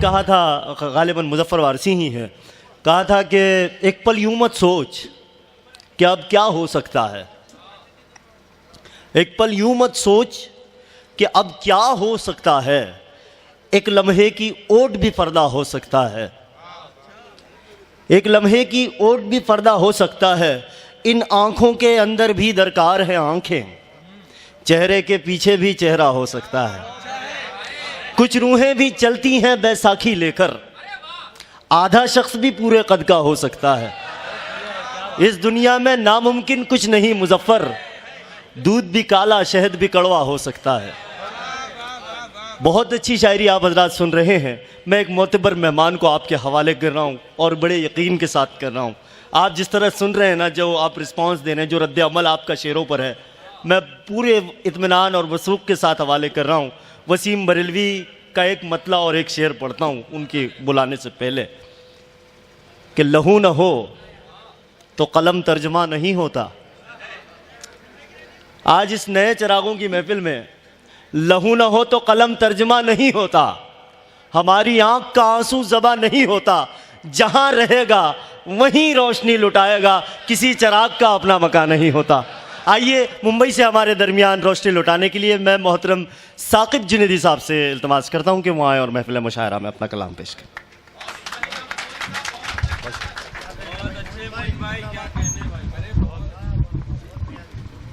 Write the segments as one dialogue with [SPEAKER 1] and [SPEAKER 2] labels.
[SPEAKER 1] कहा था, गालिबन मुज़फ़्फ़र वारसी ही है, कहा था कि एक पल यूं मत सोच कि अब क्या हो सकता है, एक पल यूं मत सोच कि अब क्या हो सकता है, एक लम्हे की ओट भी पर्दा हो सकता है, एक लम्हे की ओट भी पर्दा हो सकता है। इन आँखों के अंदर भी दरकार है आँखें, चेहरे के पीछे भी चेहरा हो सकता है। कुछ रूहें भी चलती हैं बैसाखी लेकर, आधा शख्स भी पूरे कद का हो सकता है। इस दुनिया में नामुमकिन कुछ नहीं मुज़फ़्फ़र, दूध भी काला शहद भी कड़वा हो सकता है। बहुत अच्छी शायरी आप हज़रात सुन रहे हैं। मैं एक मोतबर मेहमान को आपके हवाले कर रहा हूँ और बड़े यकीन के साथ कर रहा हूँ। आप जिस तरह सुन रहे हैं ना, जो आप रिस्पांस दे रहे हैं, जो रद्द अमल आपका शेरों पर है, मैं पूरे इत्मीनान और वसूख के साथ हवाले कर रहा हूँ। वसीम बरेलवी का एक मतला और एक शेर पढ़ता हूँ उनके बुलाने से पहले कि लहू न हो तो कलम तर्जमा नहीं होता। आज इस नए चिरागों की महफिल में लहू न हो तो कलम तर्जमा नहीं होता, हमारी आंख का आंसू ज़बा नहीं होता। जहां रहेगा वहीं रोशनी लुटाएगा, किसी चिराग का अपना मकान नहीं होता। आइए मुंबई से हमारे दरमियान रोशनी लुटाने के लिए मैं मोहतरम साकिब जुनैदी साहब से इल्तमास करता हूं कि वो आए और महफिल मुशायरा में अपना कलाम पेश करें।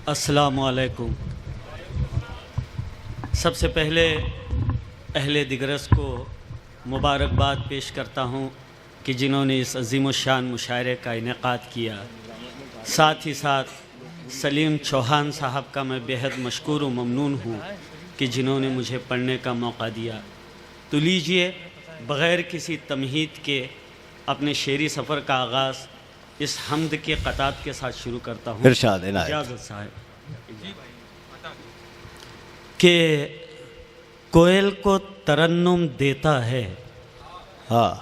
[SPEAKER 2] अस्सलामु अलैकुम। सबसे पहले अहले दिगरस को मुबारकबाद पेश करता हूँ कि जिन्होंने इस अज़ीमुश्शान मुशायरे का इनेकाद किया। साथ ही साथ सलीम चौहान साहब का मैं बेहद मशकूर व ममनून हूँ कि जिन्होंने मुझे पढ़ने का मौका दिया। तो लीजिए, बग़ैर किसी तमहीद के अपने शेरी सफ़र का आगाज़ इस हम्द के क़तात के साथ शुरू करता हूँ।
[SPEAKER 1] इरशाद
[SPEAKER 2] इजाज़त साहब कि कोयल को तरन्नुम देता है,
[SPEAKER 1] हाँ,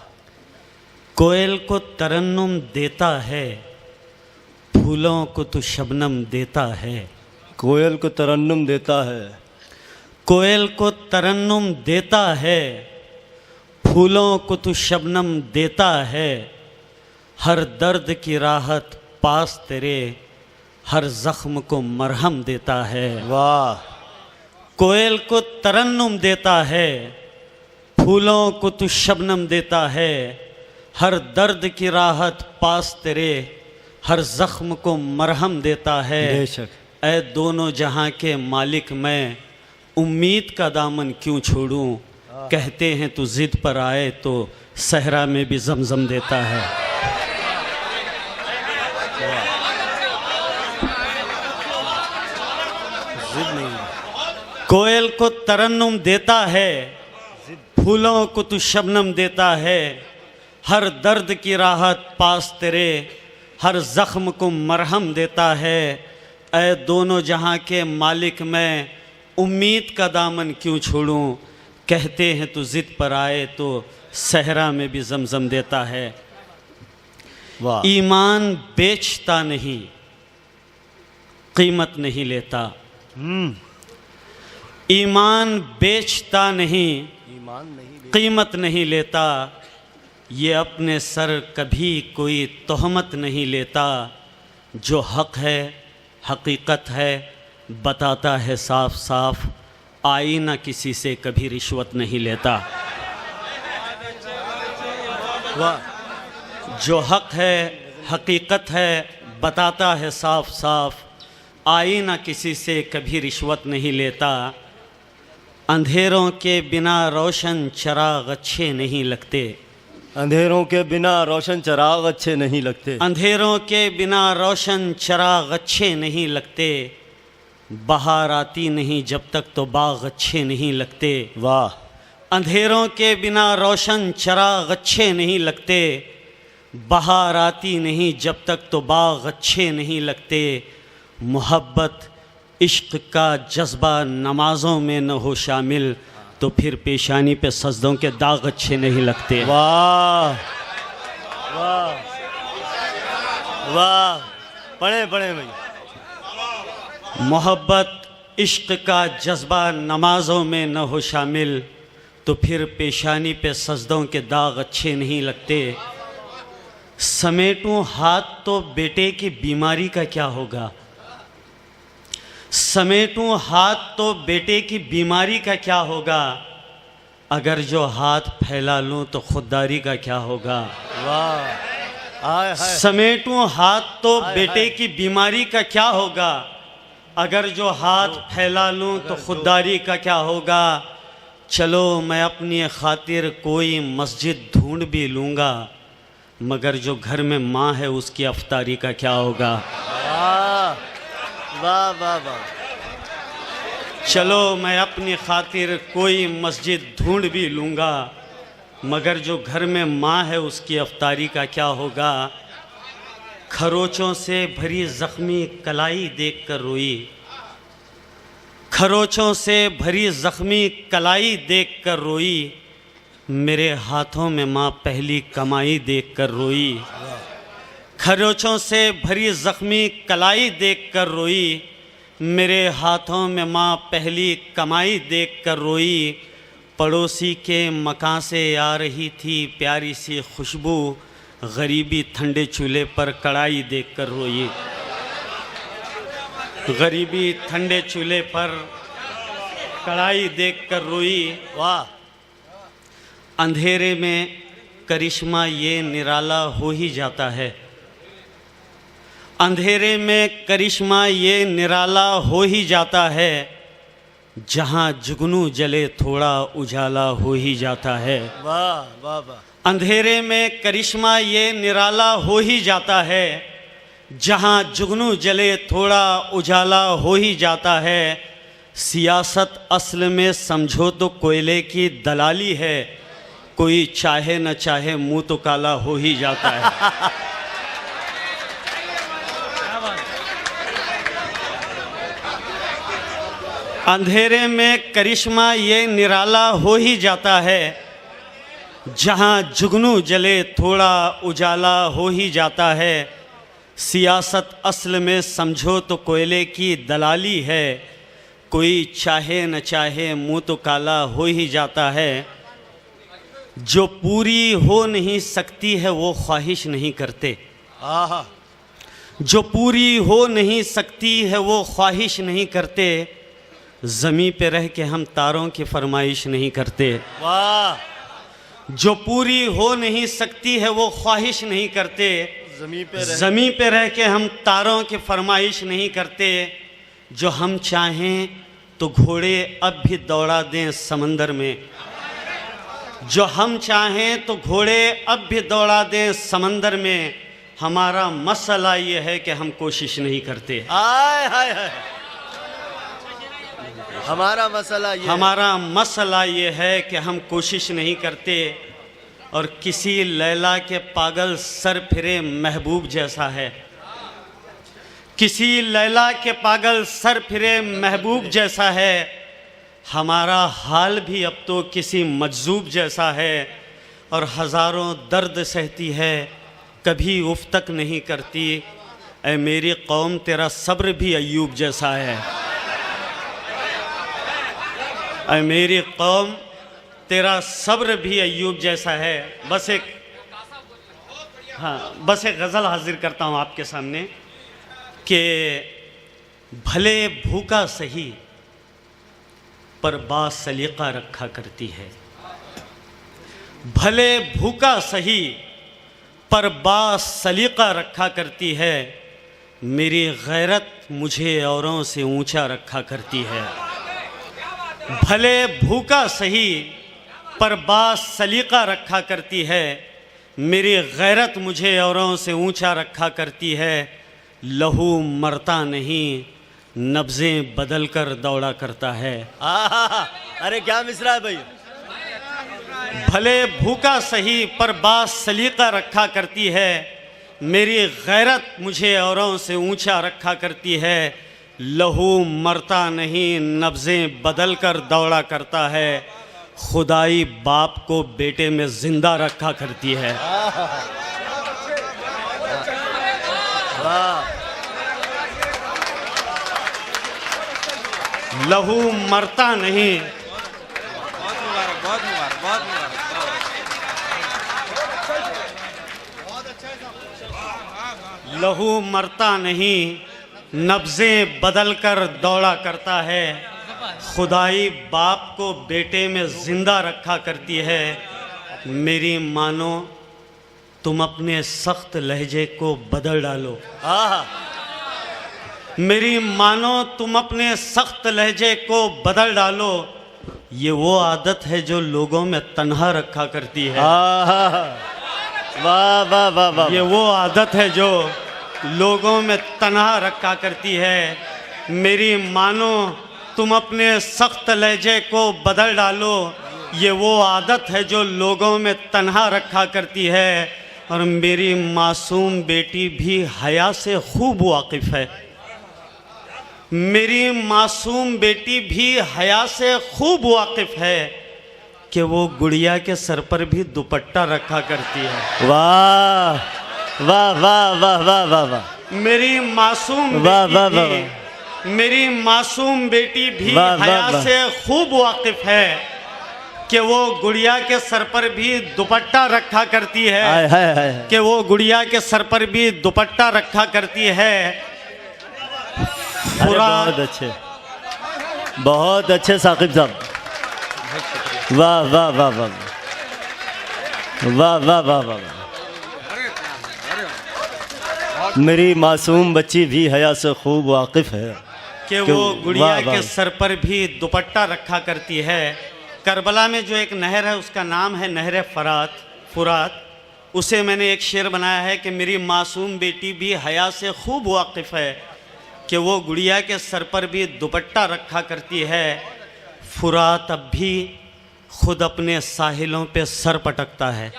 [SPEAKER 2] कोयल को तरन्नुम देता है, फूलों को तो शबनम देता है।
[SPEAKER 1] कोयल को तरन्नुम देता है,
[SPEAKER 2] कोयल को तरन्नुम देता है, फूलों को तो शबनम देता है। हर दर्द की राहत पास तेरे, हर ज़ख्म को मरहम देता है।
[SPEAKER 1] वाह।
[SPEAKER 2] कोयल को तरन्नुम देता है, फूलों को तो शबनम देता है। हर दर्द की राहत पास तेरे, हर ज़ख्म को मरहम देता है।
[SPEAKER 1] बेशक।
[SPEAKER 2] ऐ दोनों जहां के मालिक मैं, उम्मीद का दामन क्यों छोड़ूं। कहते हैं तू ज़िद पर आए तो सहरा में भी जमजम देता है। कोयल को तरन्नुम देता है, फूलों को तू शबनम देता है। हर दर्द की राहत पास तेरे, हर ज़ख्म को मरहम देता है। ऐ दोनों जहां के मालिक मैं, उम्मीद का दामन क्यों छोड़ूं। कहते हैं तू ज़िद पर आए तो सहरा में भी जमजम देता है।
[SPEAKER 1] वाह।
[SPEAKER 2] ईमान बेचता नहीं, कीमत नहीं लेता। ईमान बेचता नहीं,
[SPEAKER 1] ईमान नहीं,
[SPEAKER 2] कीमत नहीं लेता। ये अपने सर कभी कोई तोहमत नहीं लेता। जो हक़ है हकीकत है, बताता है साफ साफ। आईना किसी से कभी रिश्वत नहीं लेता। वाह। जो हक़ है हकीकत है, बताता है साफ साफ। आईना किसी से कभी रिश्वत नहीं लेता। अंधेरों के बिना रोशन चराग अच्छे नहीं लगते।
[SPEAKER 1] अंधेरों के बिना रोशन चराग अच्छे नहीं लगते।
[SPEAKER 2] अंधेरों के बिना रोशन चराग अच्छे नहीं लगते। बहार आती नहीं जब तक तो बाग अच्छे नहीं लगते।
[SPEAKER 1] वाह।
[SPEAKER 2] अंधेरों के बिना रोशन चराग अच्छे नहीं लगते। बहार आती नहीं जब तक तो बाग अच्छे नहीं लगते। मोहब्बत इश्क का जज्बा नमाज़ों में न हो शामिल, तो फिर पेशानी पे सजदों के दाग अच्छे नहीं लगते।
[SPEAKER 1] वाह वाह वाह। पढ़े पढ़े भाई।
[SPEAKER 2] मोहब्बत इश्क का जज्बा नमाज़ों में न हो शामिल, तो फिर पेशानी पे सजदों के दाग अच्छे नहीं लगते। समेटूं हाथ तो बेटे की बीमारी का क्या होगा, समेटूं हाथ तो बेटे की बीमारी का क्या होगा, अगर जो हाथ फैला लूं तो खुददारी का क्या होगा।
[SPEAKER 1] वाह, हाय हाय,
[SPEAKER 2] समेटूं हाथ तो
[SPEAKER 1] हाय,
[SPEAKER 2] बेटे
[SPEAKER 1] हाय।
[SPEAKER 2] की बीमारी का क्या होगा, अगर जो हाथ फैला लूं तो खुददारी का क्या होगा। चलो मैं अपनी खातिर कोई मस्जिद ढूंढ भी लूँगा, मगर जो घर में माँ है उसकी अफ्तारी का क्या होगा।
[SPEAKER 1] वाह वाह वाह वाह,
[SPEAKER 2] चलो मैं अपनी खातिर कोई मस्जिद ढूंढ भी लूँगा, मगर जो घर में माँ है उसकी अफ्तारी का क्या होगा। खरोचों से भरी ज़ख्मी कलाई देखकर रोई, खरोचों से भरी ज़ख्मी कलाई देखकर रोई, मेरे हाथों में माँ पहली कमाई देखकर रोई। खरोचों से भरी ज़ख्मी कलाई देखकर रोई, मेरे हाथों में माँ पहली कमाई देखकर रोई। पड़ोसी के मकान से आ रही थी प्यारी सी खुशबू, गरीबी ठंडे चूल्हे पर कढ़ाई देखकर रोई। गरीबी ठंडे चूल्हे पर कढ़ाई देखकर रोई।
[SPEAKER 1] वाह,
[SPEAKER 2] अंधेरे में करिश्मा ये निराला हो ही जाता है, अंधेरे में करिश्मा ये निराला हो ही जाता है, जहाँ जुगनू जले थोड़ा उजाला हो ही जाता है।
[SPEAKER 1] वाह वाह वाह,
[SPEAKER 2] अंधेरे में करिश्मा ये निराला हो ही जाता है, जहाँ जुगनू जले थोड़ा उजाला हो ही जाता है। सियासत असल में समझो तो कोयले की दलाली है, कोई चाहे न चाहे मुंह तो काला हो ही जाता है। अंधेरे में करिश्मा ये निराला हो ही जाता है, जहाँ जुगनू जले थोड़ा उजाला हो ही जाता है। सियासत असल में समझो तो कोयले की दलाली है, कोई चाहे न चाहे मुंह तो काला हो ही जाता है। जो पूरी हो नहीं सकती है वो ख्वाहिश नहीं करते,
[SPEAKER 1] आहा,
[SPEAKER 2] जो पूरी हो नहीं सकती है वो ख्वाहिश नहीं करते, ज़मीं पे रह के हम तारों की फरमाइश नहीं करते।
[SPEAKER 1] वाह,
[SPEAKER 2] जो पूरी हो नहीं सकती है वो ख्वाहिश नहीं करते, ज़मीं पे रह के हम तारों की फरमाइश नहीं करते। जो हम चाहें तो घोड़े अब भी दौड़ा दें समंदर में, जो हम चाहें तो घोड़े अब भी दौड़ा दें समंदर में, हमारा मसला ये है कि हम कोशिश नहीं करते।
[SPEAKER 1] हाय हाय हाय, हमारा मसला ये,
[SPEAKER 2] हमारा मसला ये है कि हम कोशिश नहीं करते। और किसी लैला के पागल सर फिरे महबूब जैसा है, किसी लैला के पागल सर फिरे महबूब जैसा है, हमारा हाल भी अब तो किसी मजजूब जैसा है। और हज़ारों दर्द सहती है कभी उफ तक नहीं करती, ऐ मेरी कौम तेरा सब्र भी अय्यूब जैसा है। ऐ मेरी कौम तेरा सब्र भी अय्यूब जैसा है। बस एक गज़ल हाजिर करता हूँ आपके सामने कि भले भूखा सही पर बासलीका रखा करती है, भले भूखा सही पर बासलीका रखा करती है, मेरी गैरत मुझे औरों से ऊंचा रखा करती है। भले भूखा सही पर बासलीका रखा करती है, मेरी गैरत मुझे औरों से ऊंचा रखा करती है। लहू मरता नहीं नब्ज़ें बदल कर दौड़ा करता है।
[SPEAKER 1] आहा, अरे क्या मिसरा है भाई।
[SPEAKER 2] भले भूखा सही पर बासलीका रखा करती है, मेरी गैरत मुझे औरों से ऊंचा रखा करती है। लहू मरता नहीं नब्ज़ें बदल कर दौड़ा करता है, खुदाई बाप को बेटे में ज़िंदा रखा करती है।
[SPEAKER 1] वाह,
[SPEAKER 2] लहू मरता नहीं,
[SPEAKER 3] बहुत मुबारक, बहुत मुबारक।
[SPEAKER 2] लहू मरता नहीं, नब्ज़ें बदल कर दौड़ा करता है। खुदाई बाप को बेटे में ज़िंदा रखा करती है। मेरी मानो तुम अपने सख्त लहजे को बदल डालो।
[SPEAKER 1] आहा,
[SPEAKER 2] मेरी मानो तुम अपने सख्त लहजे को बदल डालो। ये वो आदत है जो लोगों में तन्हा रखा करती है।
[SPEAKER 1] आहा, वाह वाह वाह वाह।
[SPEAKER 2] ये वो आदत है जो लोगों में तन्हा रखा करती है। मेरी मानो तुम अपने सख्त लहजे को बदल डालो। ये वो आदत है जो लोगों में तन्हा रखा करती है। और मेरी मासूम बेटी भी हया से खूब वाकिफ़ है। मेरी मासूम बेटी भी हया से खूब वाकिफ़ है कि वो गुड़िया के सर पर भी दुपट्टा रखा करती है।
[SPEAKER 1] वाह वाह वाह वाह वाह वाह वाह।
[SPEAKER 2] मेरी मासूम
[SPEAKER 1] वाह वाह
[SPEAKER 2] बेटी
[SPEAKER 1] वाह
[SPEAKER 2] भी मेरी मासूम बेटी भी
[SPEAKER 1] वाह, वाह,
[SPEAKER 2] हया
[SPEAKER 1] वाह।
[SPEAKER 2] से खूब वाकिफ़ है कि वो गुड़िया के सर पर भी दुपट्टा रखा करती है।
[SPEAKER 1] हाय हाय हाय हाय।
[SPEAKER 2] कि वो गुड़िया के सर पर भी दुपट्टा रखा करती है।
[SPEAKER 1] अरे
[SPEAKER 2] पूरा
[SPEAKER 1] बहुत अच्छे साकिब साहब। वाह वाह वाह वाह वाह वाह वाह वाह। मेरी मासूम बच्ची भी हया से खूब वाकिफ़ है
[SPEAKER 2] कि वो गुड़िया
[SPEAKER 1] वाह, वाह।
[SPEAKER 2] के सर पर भी दुपट्टा रखा करती है। करबला में जो एक नहर है उसका नाम है नहर फुरात। उसे मैंने एक शेर बनाया है कि मेरी मासूम बेटी भी हया से खूब वाकिफ़ है कि वो गुड़िया के सर पर भी दुपट्टा रखा करती है। फुरात अब भी खुद अपने साहिलों पे सर पटकता है।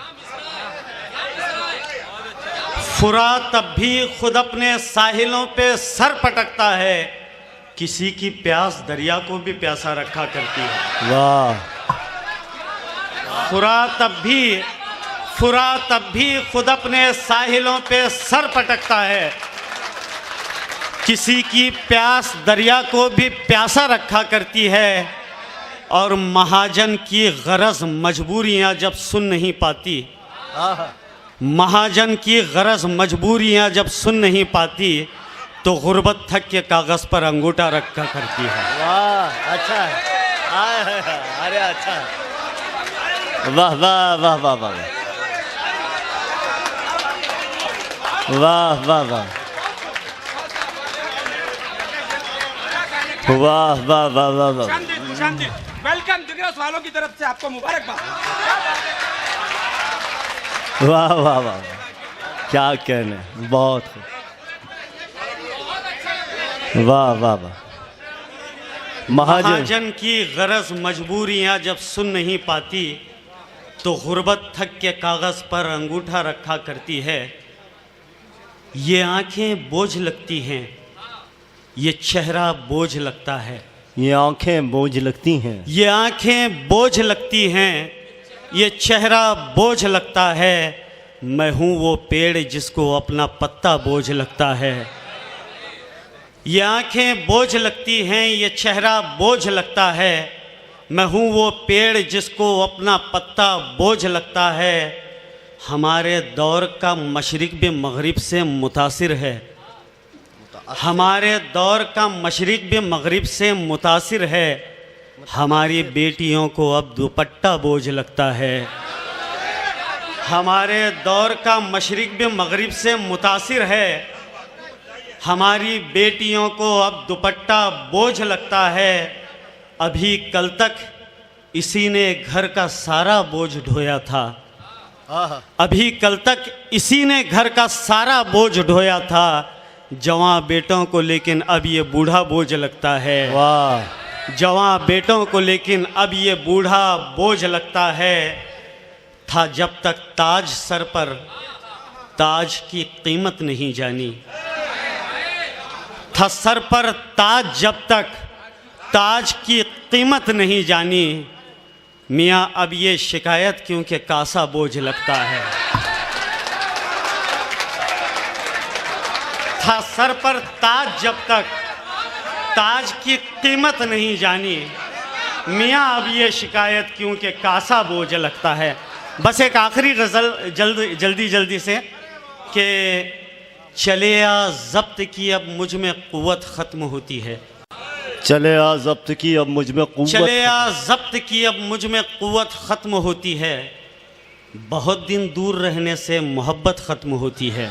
[SPEAKER 2] फुरात अब भी खुद अपने साहिलों पे सर पटकता है। किसी की प्यास दरिया को भी प्यासा रखा करती है।
[SPEAKER 1] वाह।
[SPEAKER 2] फुरात अब भी खुद अपने साहिलों पे सर पटकता है। किसी की प्यास दरिया को भी प्यासा रखा करती है। और महाजन की गरज मजबूरियां जब सुन नहीं पाती, महाजन की गरज मजबूरियां जब सुन नहीं पाती तो गुर्बत थक के कागज़ पर अंगूठा रखा करती है।
[SPEAKER 1] वाह अच्छा है। हाय हाय हाय। अरे अच्छा है। वाह वाह वाह वाह वाह वाह वाह वाह वाह वाह वाह वाह वाह।
[SPEAKER 3] शांति वेलकम दिग्रस वालों की तरफ से आपको मुबारकबाद।
[SPEAKER 1] वाह वाह वाह। क्या कहने, बहुत खूब। वाह वाह वाह।
[SPEAKER 2] महाजन की गरज मजबूरियां जब सुन नहीं पाती तो गुर्बत थक के कागज़ पर अंगूठा रखा करती है। ये आंखें बोझ लगती हैं, ये चेहरा बोझ लगता है।
[SPEAKER 1] ये आंखें बोझ लगती हैं,
[SPEAKER 2] ये आंखें बोझ लगती हैं, ये चेहरा बोझ लगता है। मैं हूँ वो पेड़ जिसको अपना पत्ता बोझ लगता है। ये आंखें बोझ लगती हैं, ये चेहरा बोझ लगता है। मैं हूँ वो पेड़ जिसको अपना पत्ता बोझ लगता है। हमारे दौर का मशरिक़ भी मगरिब से मुतासिर है। हमारे दौर का मशरिक़ भी मगरिब से मुतासिर है। हमारी बेटियों को अब दुपट्टा बोझ लगता है। हमारे दौर का मशरिक़ भी मगरिब से मुतासिर है। हमारी बेटियों को अब दुपट्टा बोझ लगता है। अभी कल तक इसी ने घर का सारा बोझ ढोया था। अभी कल तक इसी ने घर का सारा बोझ ढोया था। जवां बेटों को लेकिन अब ये बूढ़ा बोझ लगता है।
[SPEAKER 1] वाह।
[SPEAKER 2] जवां बेटों को लेकिन अब ये बूढ़ा बोझ लगता है। था जब तक ताज सर पर, ताज की कीमत नहीं जानी। था सर पर ताज जब तक, ताज की कीमत नहीं जानी। मियाँ अब ये शिकायत क्योंकि कासा बोझ लगता है। था सर पर ताज जब तक, ताज की कीमत नहीं जानी। मियाँ अब ये शिकायत क्योंकि कासा बोझ लगता है। बस एक आखिरी गज़ल जल्दी से कि चले आ जब्त की अब मुझ में कुव्वत ख़त्म होती है।
[SPEAKER 1] चले आ जब्त की अब मुझ में कुव्वत,
[SPEAKER 2] चले आ जब्त की अब मुझ में कुव्वत ख़त्म होती है। बहुत दिन दूर रहने से मोहब्बत ख़त्म होती है।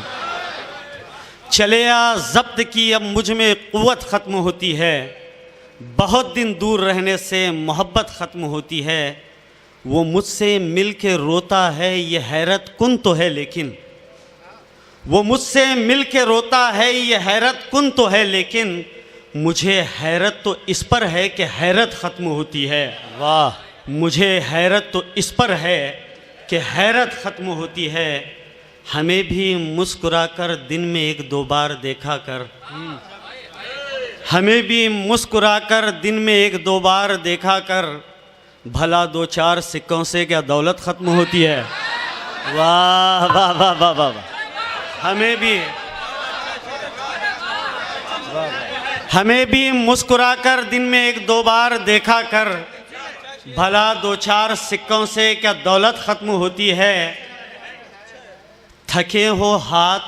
[SPEAKER 2] चले आ जब्त की अब मुझ में कुव्वत ख़त्म होती है। बहुत दिन दूर रहने से मोहब्बत ख़त्म होती है। वो मुझसे मिल के रोता है ये हैरत कुन तो है लेकिन, वो मुझसे मिल के रोता है ये हैरत कुन तो है लेकिन, मुझे हैरत तो इस पर है कि हैरत ख़त्म होती है।
[SPEAKER 1] वाह,
[SPEAKER 2] मुझे हैरत तो इस पर है कि हैरत ख़त्म होती है। हमें भी मुस्कुराकर दिन में एक दो बार देखा कर, हमें भी मुस्कुराकर दिन में एक दो बार देखा कर, भला दो चार सिक्कों से क्या दौलत ख़त्म होती है।
[SPEAKER 1] वाह वाह वाह वाह वाह वाह।
[SPEAKER 2] हमें भी मुस्कुराकर दिन में एक दो बार देखा कर, भला दो चार सिक्कों से क्या दौलत ख़त्म होती है। थके हो हाथ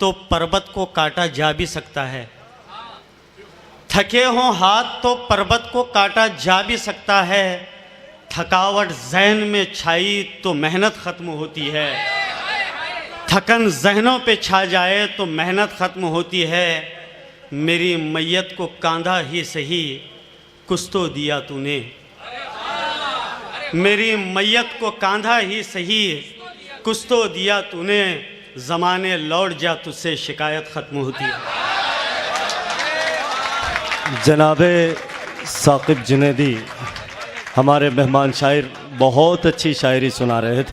[SPEAKER 2] तो पर्वत को काटा जा भी सकता है, थके हो हाथ तो पर्वत को काटा जा भी सकता है। थकावट ज़हन में छाई तो मेहनत ख़त्म होती है, थकन जहनों पे छा जाए तो मेहनत ख़त्म होती है। मेरी मैयत को कांधा ही सही कुछ तो दिया तूने, मेरी मैयत को कांधा ही सही कुछ तो दिया तूने, ज़माने लौट जा तुझसे शिकायत ख़त्म होती है।
[SPEAKER 1] जनाबे साकिब जुनैदी हमारे मेहमान शायर बहुत अच्छी शायरी सुना रहे थे।